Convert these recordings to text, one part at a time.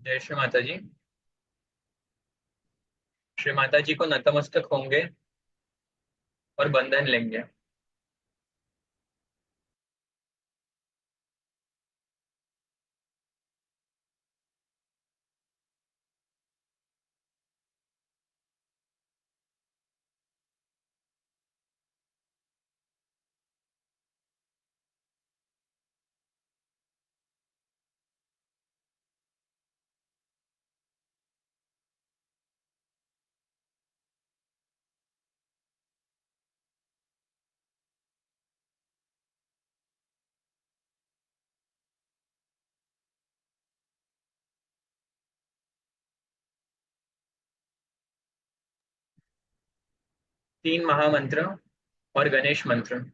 जय श्री माता जी। श्री माता जी को नतमस्तक होंगे और बंधन लेंगे। 3 महामंत्र और गणेश मंत्र।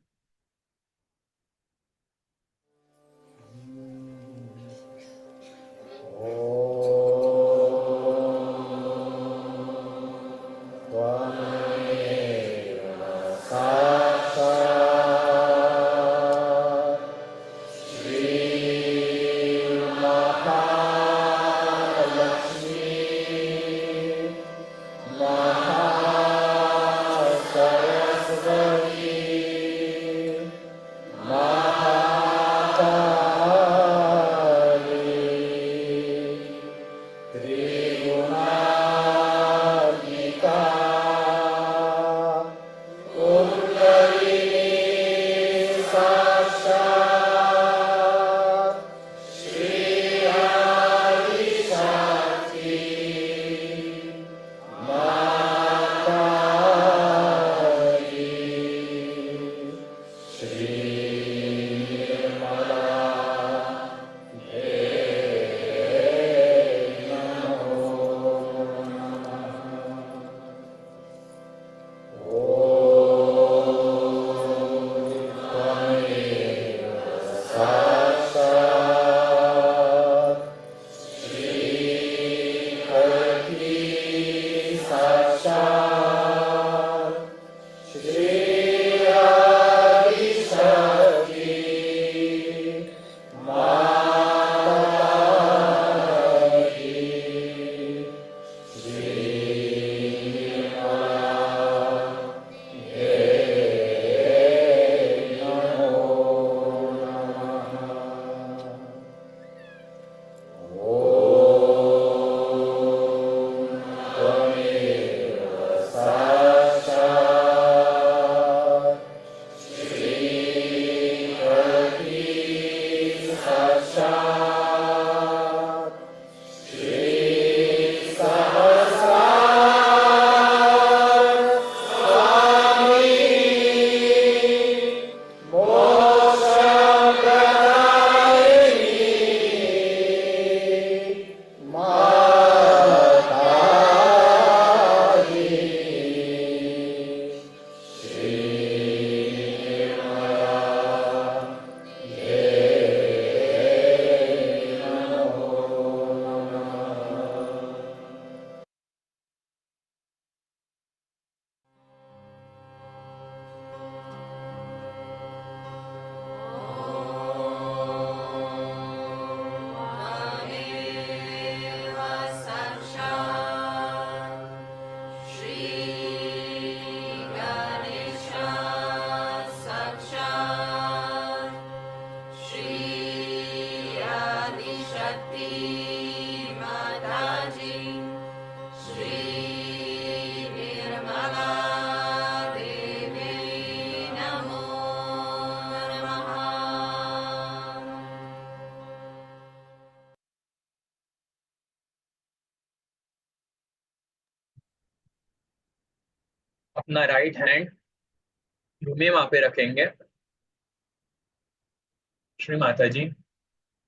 अपना राइट हैंड भूमि माँ पे रखेंगे। श्री माता जी,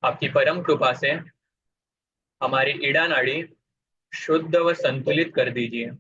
आपकी परम कृपा से हमारी इड़ा नाड़ी शुद्ध व संतुलित कर दीजिए।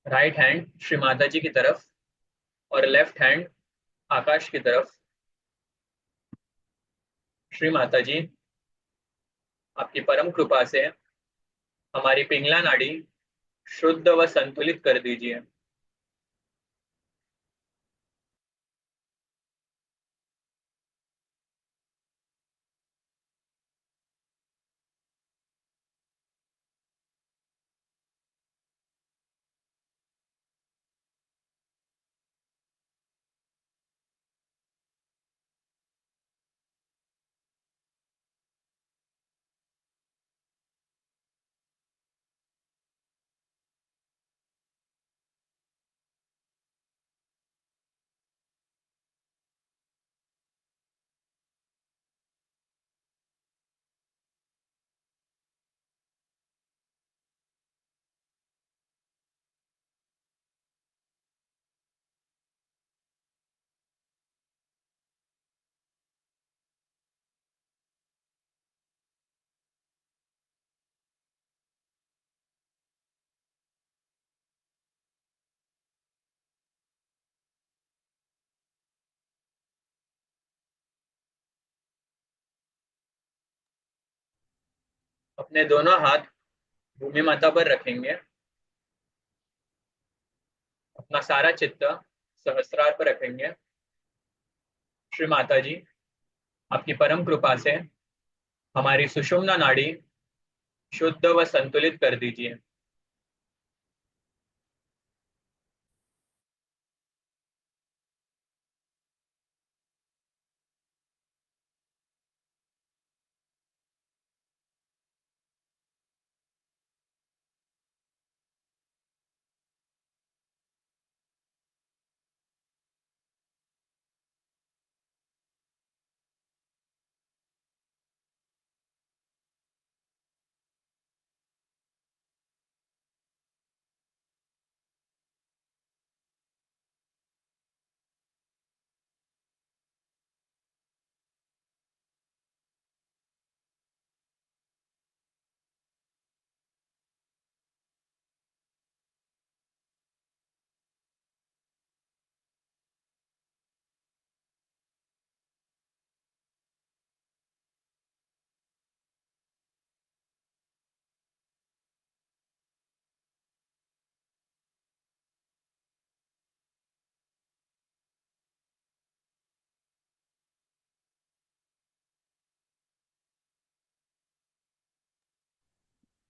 राइट हैंड श्री माता जी की तरफ और लेफ्ट हैंड आकाश की तरफ। श्री माता जी, आपकी परम कृपा से हमारी पिंगला नाड़ी शुद्ध व संतुलित कर दीजिए। अपने दोनों हाथ भूमि माता पर रखेंगे। अपना सारा चित्त सहस्त्रार पर रखेंगे। श्री माता जी, आपकी परम कृपा से हमारी सुषुम्ना नाड़ी शुद्ध व संतुलित कर दीजिए।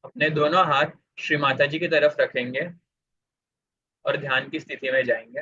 अपने दोनों हाथ श्री माता जी की तरफ रखेंगे और ध्यान की स्थिति में जाएंगे।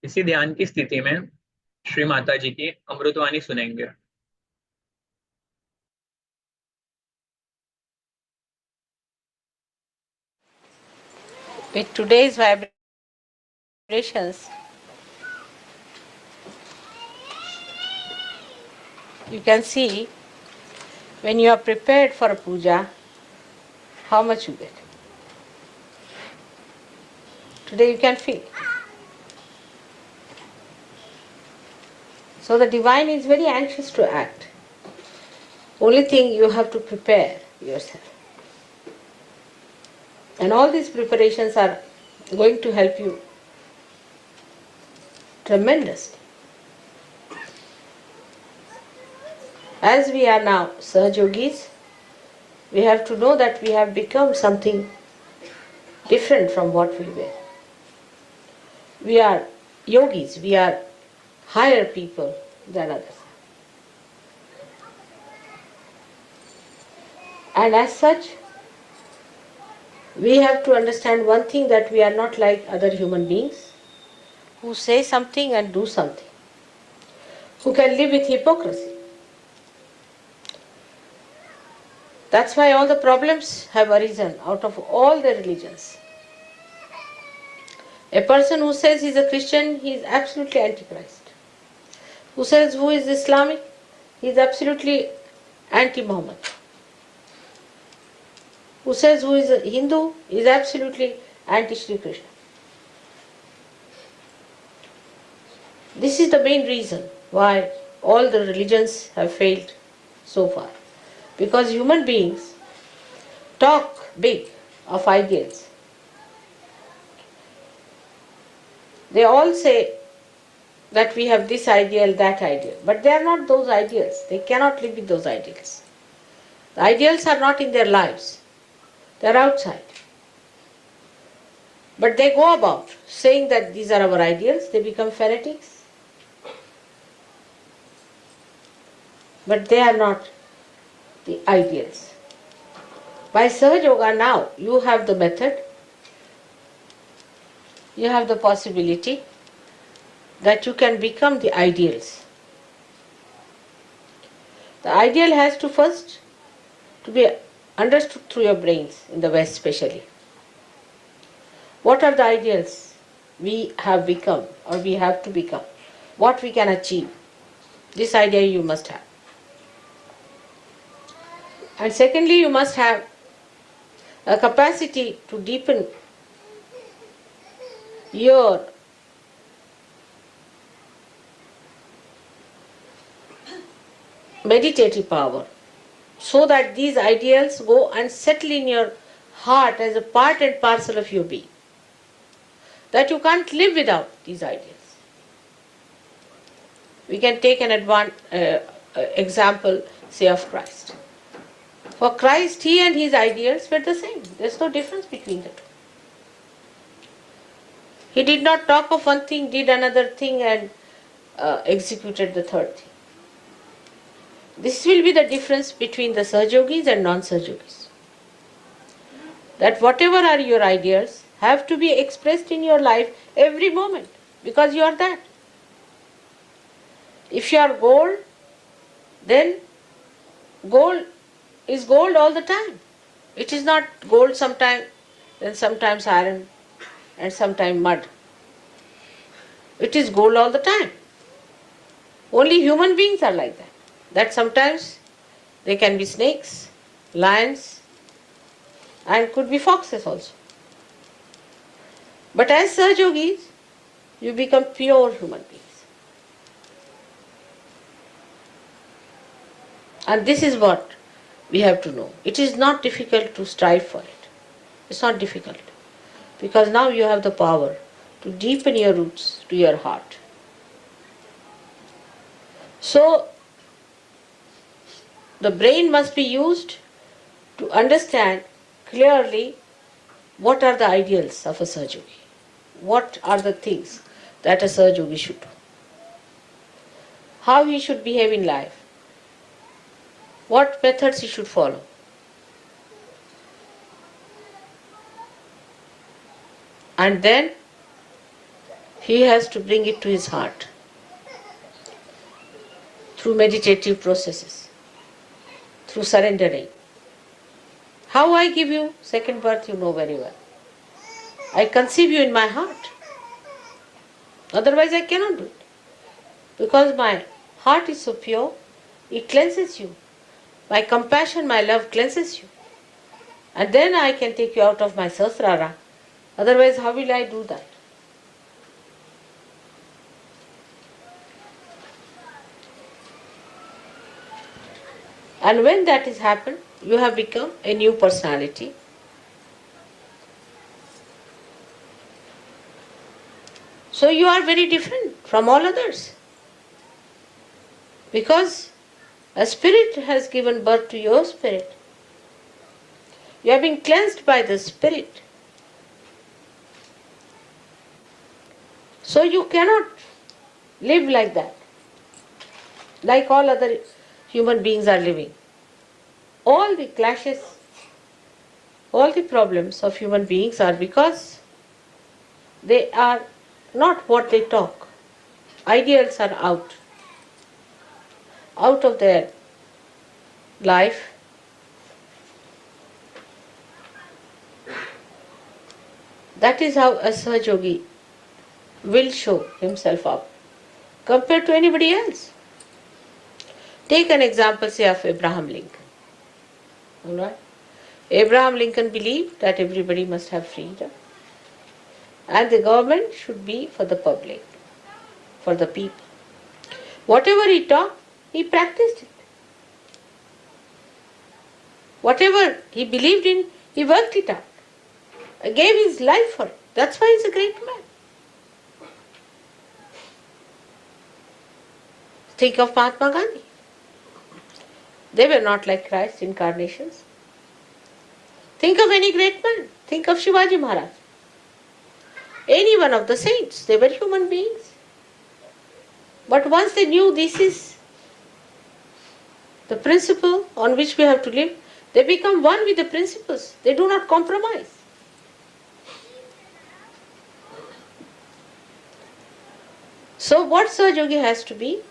इसी ध्यान की स्थिति में श्री माता जी की अमृतवाणी सुनेंगे। With today's vibrations, you can see when you are prepared for a puja how much you get. Today you can feel. So the divine is very anxious to act. Only thing you have to prepare yourself. And all these preparations are going to help you tremendously. As we are now Sahaja Yogis, we have to know that we have become something different from what we were. We are yogis, we are higher people than others. And as such, we have to understand one thing, that we are not like other human beings who say something and do something, who can live with hypocrisy. That's why all the problems have arisen out of all the religions. A person who says he is a Christian, he is absolutely antichrist. Who says who is Islamic, he is absolutely anti-Muhammad. Who says who is a Hindu is absolutely anti-Shri Krishna. This is the main reason why all the religions have failed so far. Because human beings talk big of ideals. They all say that we have this ideal, that ideal. But they are not those ideals. They cannot live with those ideals. The ideals are not in their lives. They are outside. But they go about saying that these are our ideals. They become fanatics. But they are not the ideals. By Sahaja Yoga now, you have the method, you have the possibility that you can become the ideals. The ideal has to first to be understood through your brains, in the West especially. What are the ideals we have become or we have to become? What we can achieve? This idea you must have. And secondly, you must have a capacity to deepen your meditative power, so that these ideals go and settle in your heart as a part and parcel of your being. That you can't live without these ideals. We can take an example, say, of Christ. For Christ, he and his ideals were the same. There's no difference between the two. He did not talk of one thing, did another thing, and executed the third thing. This will be the difference between the Sahaja Yogis and non-Sahaja Yogis. That whatever are your ideas have to be expressed in your life every moment, because you are that. If you are gold, then gold is gold all the time. It is not gold sometimes, then sometimes iron, and sometimes mud. It is gold all the time. Only human beings are like that. That sometimes they can be snakes, lions, and could be foxes also. But as Sahaja Yogis, you become pure human beings. And this is what we have to know. It is not difficult to strive for it. It's not difficult. Because now you have the power to deepen your roots to your heart. So, the brain must be used to understand clearly what are the ideals of a Sahaja Yogi. What are the things that a Sahaja Yogi should do. How he should behave in life. What methods he should follow. And then he has to bring it to his heart through meditative processes, through surrendering. How I give you second birth, you know very well. I conceive you in my heart. Otherwise I cannot do it. Because my heart is so pure, it cleanses you. My compassion, my love cleanses you. And then I can take you out of my sasrara. Otherwise, how will I do that? And when that has happened, you have become a new personality. So you are very different from all others. Because a spirit has given birth to your spirit. You have been cleansed by the spirit. So you cannot live like that, like all other human beings are living. All the clashes, all the problems of human beings are because they are not what they talk. Ideals are out of their life. That is how a Sahaja Yogi will show himself up compared to anybody else. Take an example, say, of Abraham Lincoln. Alright? Abraham Lincoln believed that everybody must have freedom and the government should be for the public, for the people. Whatever he taught, he practiced it. Whatever he believed in, he worked it out. Gave his life for it. That's why he's a great man. Think of Mahatma Gandhi. They were not like Christ incarnations. Think of any great man. Think of Shivaji Maharaj. Any one of the saints. They were human beings. But once they knew this is the principle on which we have to live, they become one with the principles. They do not compromise. So what Sahaja Yogi has to be,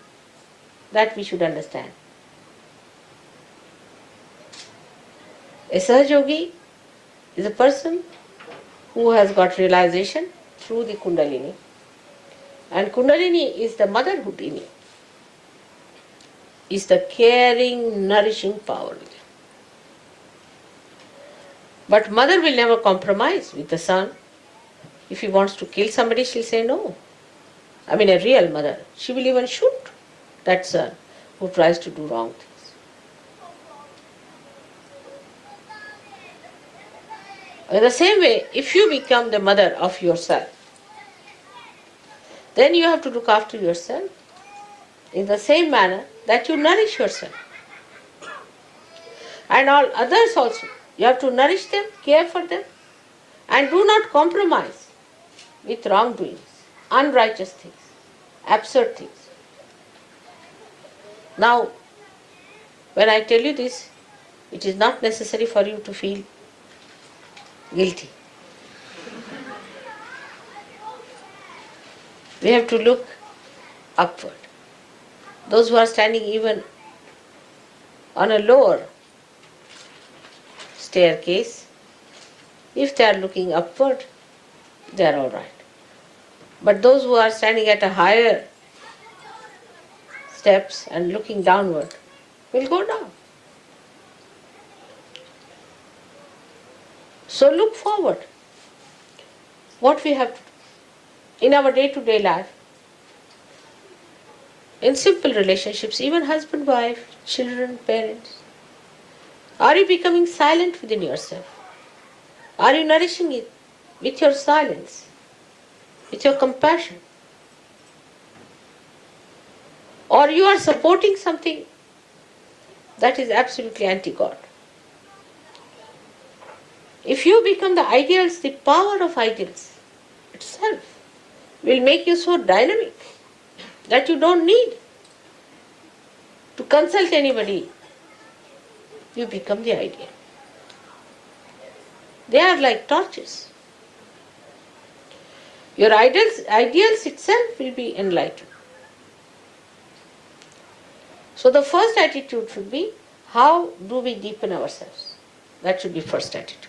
that we should understand. A Sahaja Yogi is a person who has got realization through the Kundalini. And Kundalini is the mother Houdini. Is the caring, nourishing power. But mother will never compromise with the son. If he wants to kill somebody, she'll say no. I mean a real mother. She will even shoot that son who tries to do wrong things. In the same way, if you become the mother of yourself, then you have to look after yourself in the same manner that you nourish yourself. And all others also. You have to nourish them, care for them, and do not compromise with wrongdoings, unrighteous things, absurd things. Now, when I tell you this, it is not necessary for you to feel guilty. We have to look upward. Those who are standing even on a lower staircase, if they are looking upward, they are all right. But those who are standing at a higher steps and looking downward will go down. So look forward. What we have to do in our day-to-day life, in simple relationships, even husband, wife, children, parents. Are you becoming silent within yourself? Are you nourishing it with your silence, with your compassion? Or you are supporting something that is absolutely anti-God? If you become the ideals, the power of ideals itself will make you so dynamic that you don't need to consult anybody. You become the ideal. They are like torches. Your ideals itself will be enlightened. So the first attitude should be, how do we deepen ourselves? That should be first attitude.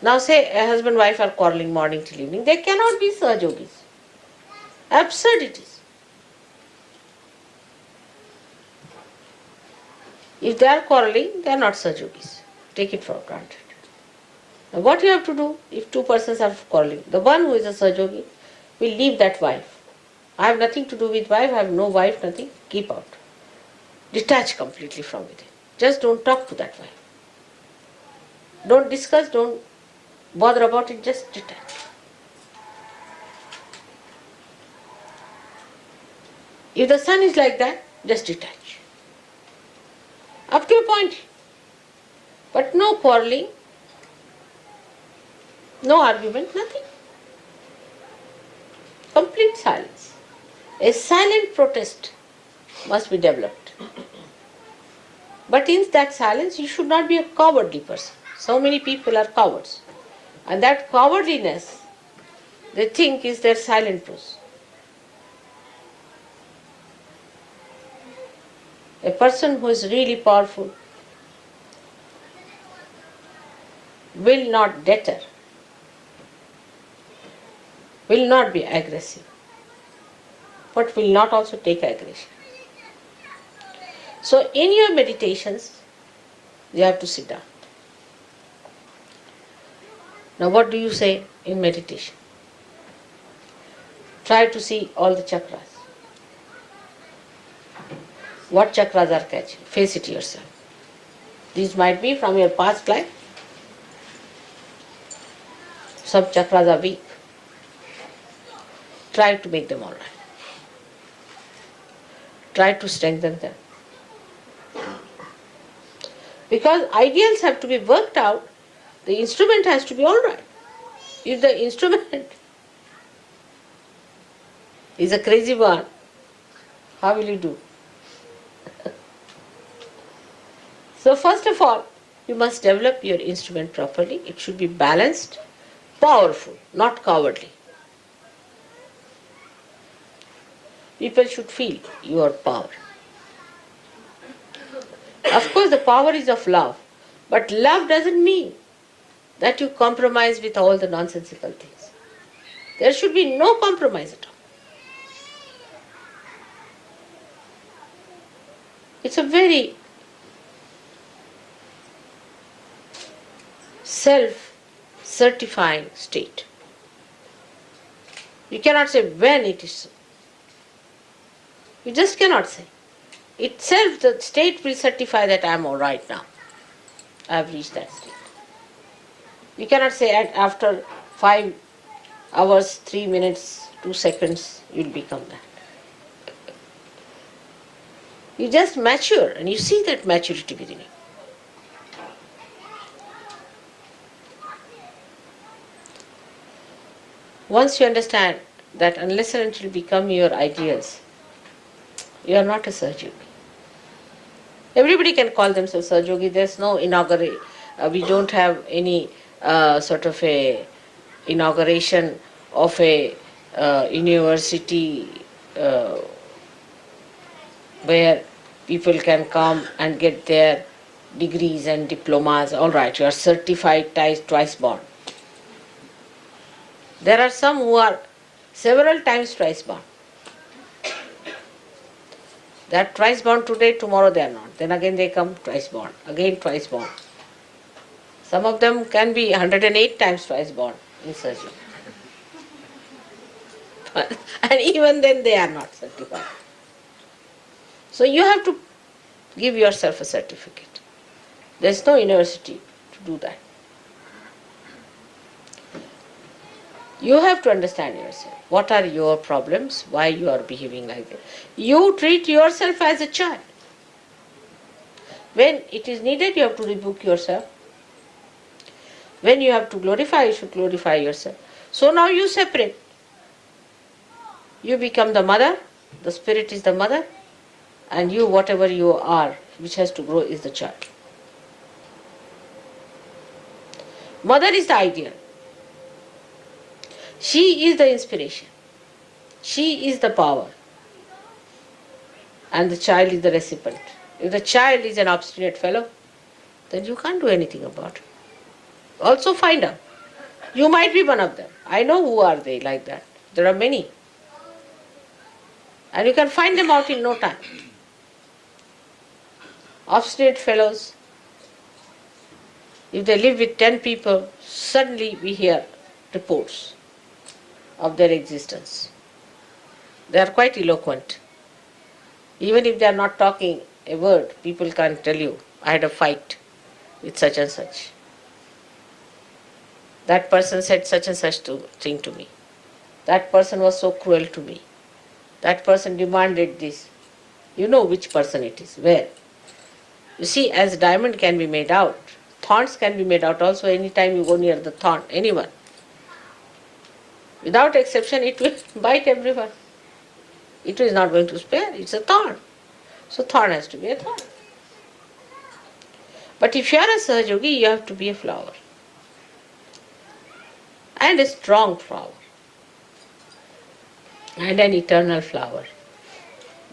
Now say a husband and wife are quarreling morning till evening. They cannot be Sahaja Yogis. Absurdities. If they are quarreling, they are not Sahaja Yogis. Take it for granted. Now what you have to do if two persons are quarreling? The one who is a Sahaja Yogi will leave that wife. I have nothing to do with wife, I have no wife, nothing. Keep out. Detach completely from within. Just don't talk to that wife. Don't discuss, don't bother about it, just detach. If the son is like that, just detach. Up to a point. But no quarreling, no argument, nothing. Complete silence. A silent protest must be developed. But in that silence, you should not be a cowardly person. So many people are cowards. And that cowardliness, they think, is their silent truth. A person who is really powerful will not deter, will not be aggressive, but will not also take aggression. So in your meditations, you have to sit down. Now what do you say in meditation? Try to see all the chakras. What chakras are catching? Face it yourself. These might be from your past life. Some chakras are weak. Try to make them all right. Try to strengthen them. Because ideals have to be worked out, the instrument has to be all right. If the instrument is a crazy one, how will you do? So first of all, you must develop your instrument properly. It should be balanced, powerful, not cowardly. People should feel your power. Of course, the power is of love, but love doesn't mean that you compromise with all the nonsensical things. There should be no compromise at all. It's a very self-certifying state. You cannot say when it is so. You just cannot say. Itself, the state will certify that I am all right now. I have reached that state. You cannot say after 5 hours, 3 minutes, 2 seconds, you will become that. You just mature and you see that maturity within you. Once you understand that unless and until you become your ideals, you are not a Sahaja Yogi. Everybody can call themselves Sahaja Yogi. There's no inauguration. We don't have any sort of a inauguration of a university where people can come and get their degrees and diplomas. All right, you are certified twice born. There are some who are several times twice born. They are twice born today, tomorrow they are not. Then again they come twice born, again twice born. Some of them can be 108 times twice born in Sahaja Yoga. And even then they are not certified. So you have to give yourself a certificate. There is no university to do that. You have to understand yourself. What are your problems? Why you are behaving like that? You treat yourself as a child. When it is needed, you have to rebuke yourself. When you have to glorify, you should glorify yourself. So now you separate. You become the mother, the spirit is the mother, and you, whatever you are, which has to grow, is the child. Mother is the ideal. She is the inspiration. She is the power. And the child is the recipient. If the child is an obstinate fellow, then you can't do anything about it. Also find out. You might be one of them. I know who are they like that. There are many. And you can find them out in no time. Obstinate fellows, if they live with 10 people, suddenly we hear reports of their existence. They are quite eloquent. Even if they are not talking a word, people can tell you, I had a fight with such and such. That person said such and such thing to me. That person was so cruel to me. That person demanded this. You know which person it is, where. You see, as diamond can be made out, thorns can be made out also anytime you go near the thorn, anyone. Without exception, it will bite everyone. It is not going to spare, it's a thorn. So thorn has to be a thorn. But if you are a Sahaja Yogi, you have to be a flower. And a strong flower. And an eternal flower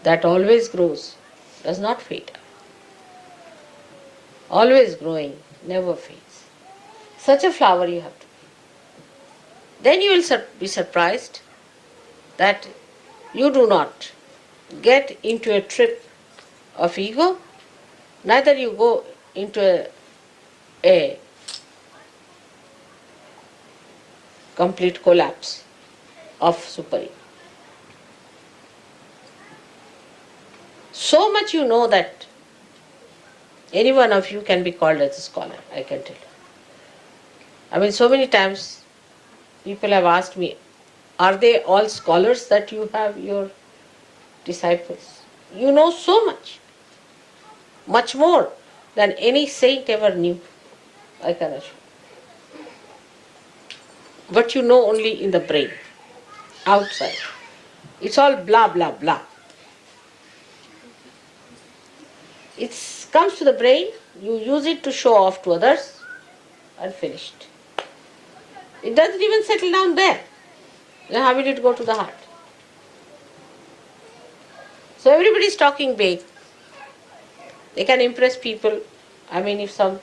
that always grows, does not fade. Always growing, never fades. Such a flower you have to be. Then you will be surprised that you do not get into a trip of ego, neither you go into a complete collapse of super ego. So much you know that any one of you can be called as a scholar, I can tell you. I mean, so many times people have asked me, are they all scholars that you have your disciples? You know so much more than any saint ever knew, I can assure. But you know only in the brain, outside. It's all blah, blah, blah. It comes to the brain, you use it to show off to others, and finished. It doesn't even settle down there. Then how will it go to the heart? So everybody is talking big. They can impress people. I mean, if some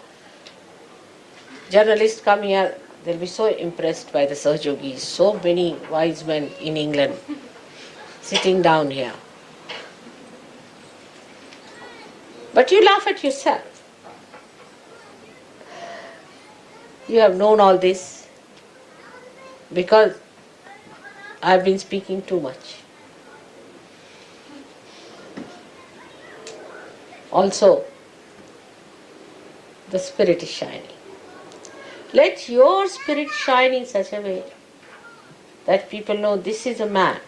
journalists come here, they'll be so impressed by the Sahaja Yogis. So many wise men in England sitting down here. But you laugh at yourself. You have known all this because I've been speaking too much. Also, the spirit is shining. Let your spirit shine in such a way that people know this is a man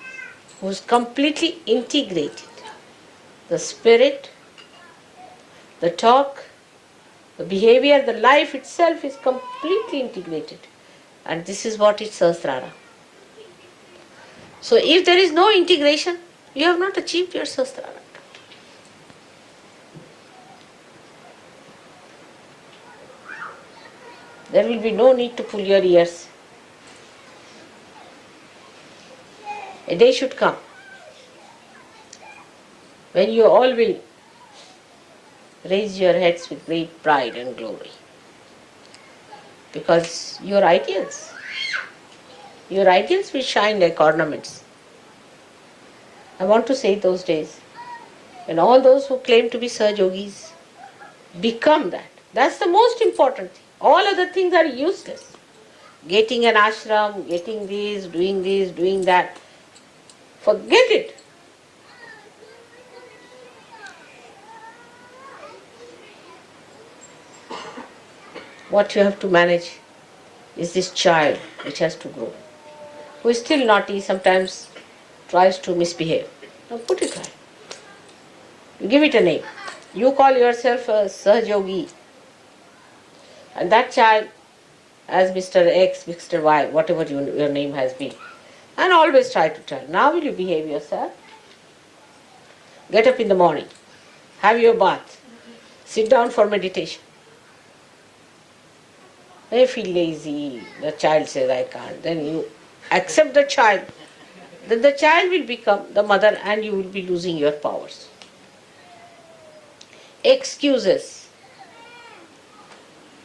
who's completely integrated. The spirit, the talk, the behavior, the life itself is completely integrated. And this is what is Sahasrara. So if there is no integration, you have not achieved your Sahasrara. There will be no need to pull your ears. A day should come when you all will raise your heads with great pride and glory. Because your ideals will shine like ornaments. I want to say those days when all those who claim to be Sahaja Yogis become that. That's the most important thing. All other things are useless. Getting an ashram, getting this, doing that. Forget it. What you have to manage is this child which has to grow, who is still naughty, sometimes tries to misbehave. Now put it right. You give it a name. You call yourself a Sahaja Yogi. And that child, as Mr. X, Mr. Y, whatever your name has been, and always try to tell, now will you behave yourself? Get up in the morning, have your bath, sit down for meditation. They feel lazy, the child says, I can't. Then you accept the child. Then the child will become the mother and you will be losing your powers. Excuses.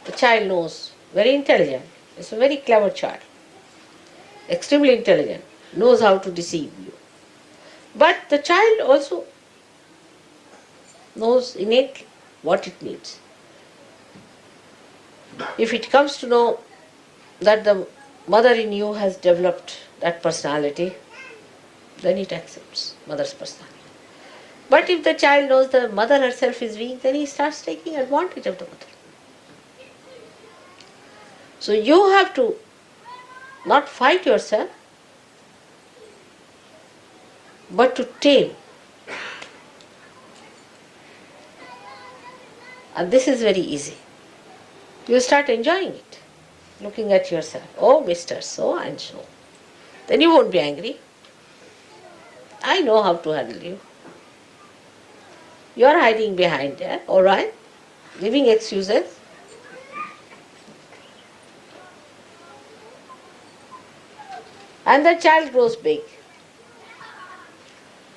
The child knows, very intelligent. It's a very clever child. Extremely intelligent. Knows how to deceive you. But the child also knows innately what it needs. If it comes to know that the mother in you has developed that personality, then it accepts mother's personality. But if the child knows the mother herself is weak, then he starts taking advantage of the mother. So you have to not fight yourself, but to tame. And this is very easy. You start enjoying it, looking at yourself. Oh, Mr. So and so. Then you won't be angry. I know how to handle you. You are hiding behind there, all right? Giving excuses. And the child grows big.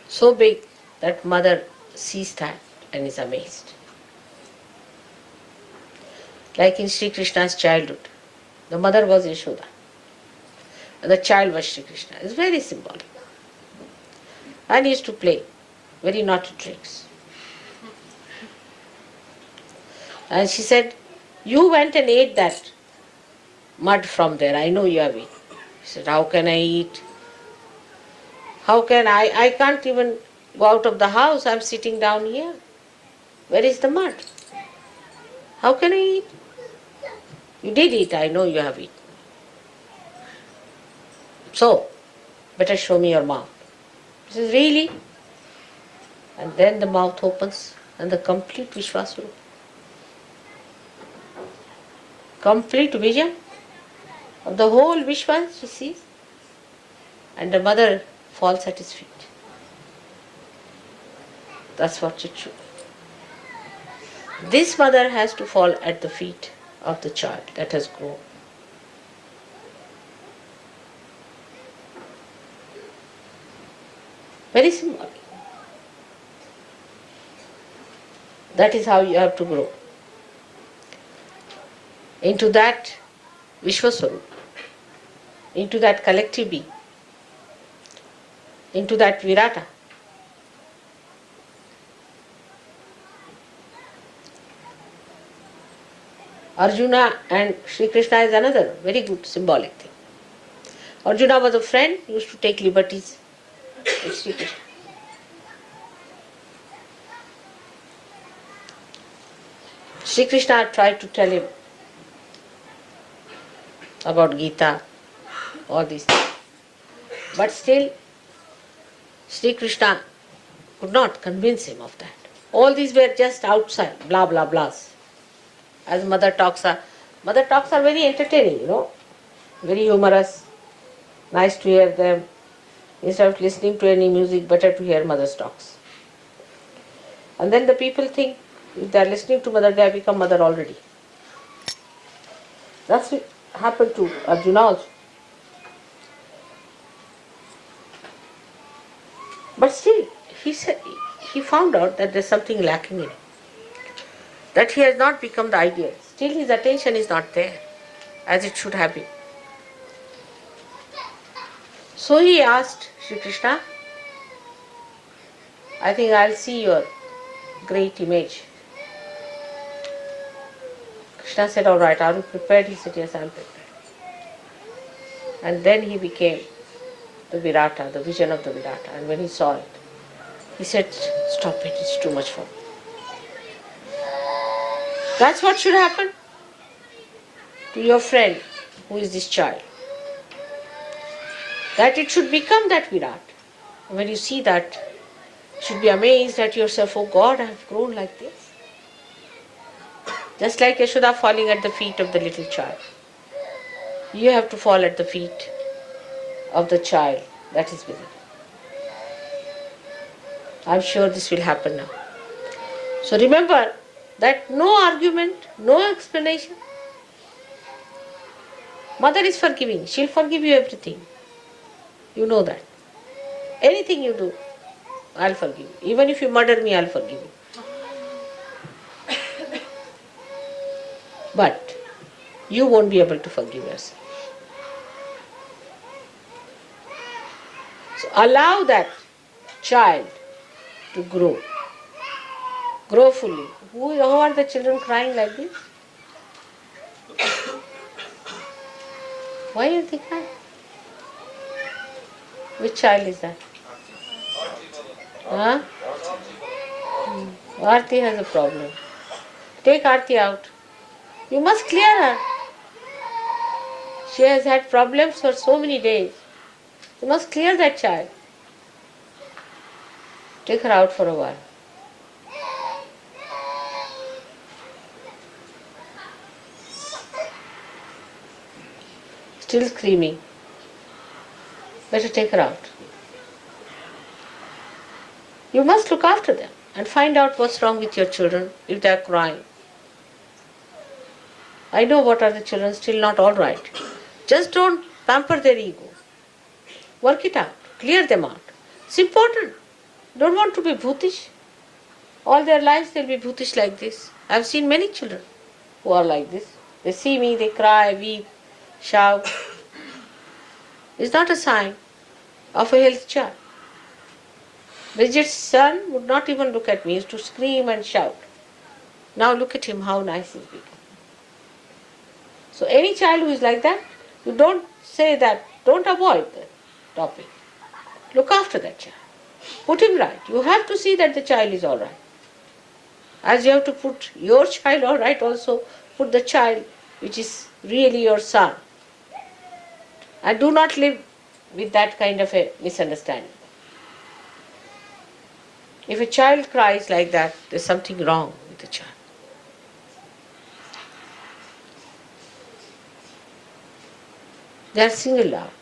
So big that mother sees that and is amazed. Like in Sri Krishna's childhood, the mother was Yashoda and the child was Sri Krishna. It's very symbolic. And he used to play very naughty tricks. And she said, you went and ate that mud from there. I know you have eaten. He said, how can I eat? How can I? I can't even go out of the house. I'm sitting down here. Where is the mud? How can I eat? You did eat. I know you have eaten. So, better show me your mouth. He says, really? And then the mouth opens and the complete Vishwasvarupa. Complete vision of the whole Vishwa she sees. And the mother falls at his feet. That's what it should be. This mother has to fall at the feet of the child that has grown. Very symbolic. That is how you have to grow into that Vishwaswarupa, into that collective being, into that Virata. Arjuna and Sri Krishna is another very good symbolic thing. Arjuna was a friend, used to take liberties with Sri Krishna. Sri Krishna tried to tell him about Gita, all these things. But still, Sri Krishna could not convince him of that. All these were just outside, blah blah blahs. As mother talks are very entertaining, very humorous, nice to hear them. Instead of listening to any music, better to hear mother's talks. And then the people think if they are listening to mother, they have become mother already. That's what happened to Arjuna also. But still, he found out that there's something lacking in him. That he has not become the ideal. Still his attention is not there as it should have been. So he asked Sri Krishna, I think I'll see your great image. Krishna said, all right, are you prepared? He said, yes, I am prepared. And then he became the Virata, the vision of the Virata. And when he saw it, he said, stop it, it's too much for me. That's what should happen to your friend who is this child. That it should become that Virat. When you see that, you should be amazed at yourself, oh God, I have grown like this. Just like Yashoda falling at the feet of the little child. You have to fall at the feet of the child that is within. I'm sure this will happen now. So remember that no argument, no explanation. Mother is forgiving. She'll forgive you everything. You know that. Anything you do, I'll forgive you. Even if you murder me, I'll forgive you. But you won't be able to forgive yourself. So allow that child to grow. Grow fully. How are the children crying like this? Why are they crying? Which child is that? Huh? Aarti has a problem. Take Aarti out. You must clear her. She has had problems for so many days. You must clear that child. Take her out for a while. Still screaming. Better take her out. You must look after them and find out what's wrong with your children if they are crying. I know what are the children still not all right. Just don't pamper their ego. Work it out. Clear them out. It's important. Don't want to be bhutish. All their lives they'll be bhutish like this. I've seen many children who are like this. They see me, they cry, weep, shout. It's not a sign of a healthy child. Bridget's son would not even look at me. He used to scream and shout. Now look at him, how nice he's become. So any child who is like that, you don't say that, don't avoid the topic. Look after that child. Put him right. You have to see that the child is all right. As you have to put your child all right also, put the child which is really your son. And do not live with that kind of a misunderstanding. If a child cries like that, there's something wrong with the child. They are singled out.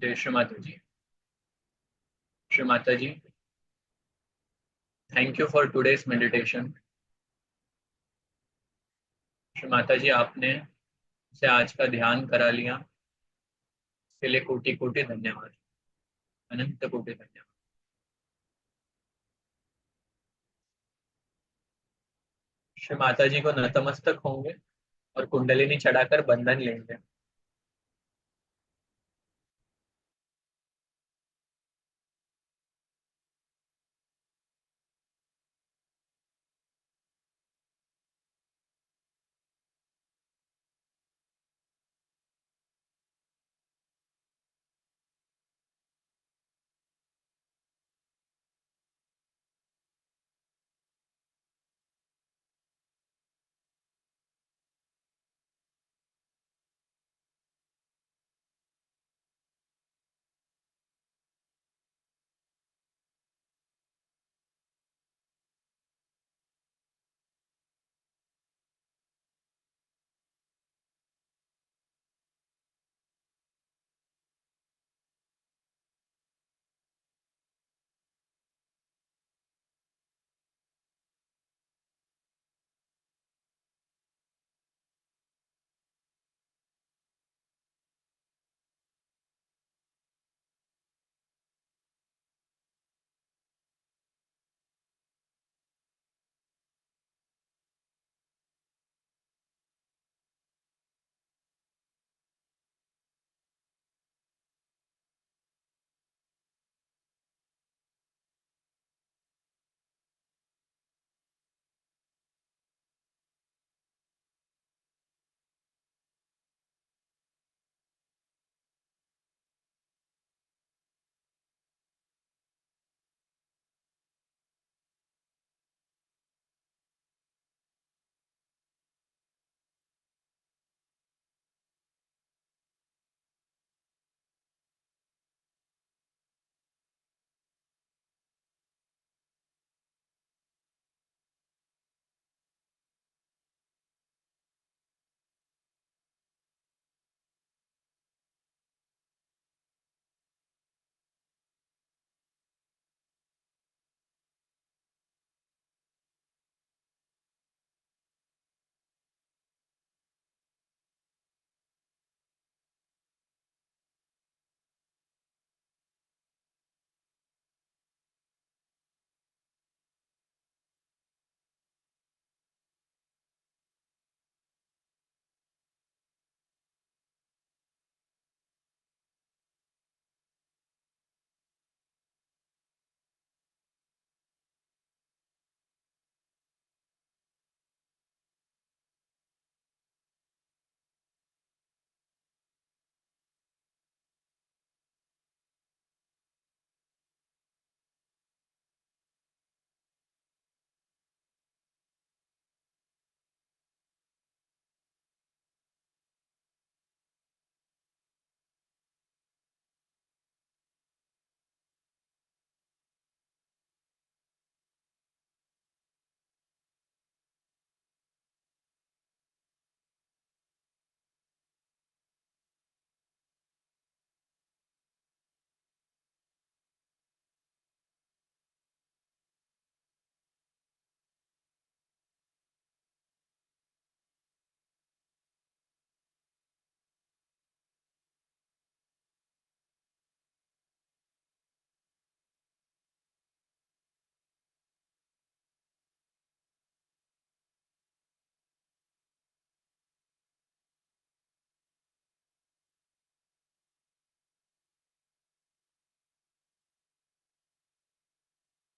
जय Shri Mata ji. Shri Mata ji, thank you for today's meditation. Shri Mata ji, आपने से आज का ध्यान करा लिया, इसके लिए कोटि कोटि धन्यवाद, अनंत कोटि धन्यवाद। श्री माता जी को नतमस्तक होंगे और कुंडलिनी चढ़ाकर बंधन लेंगे।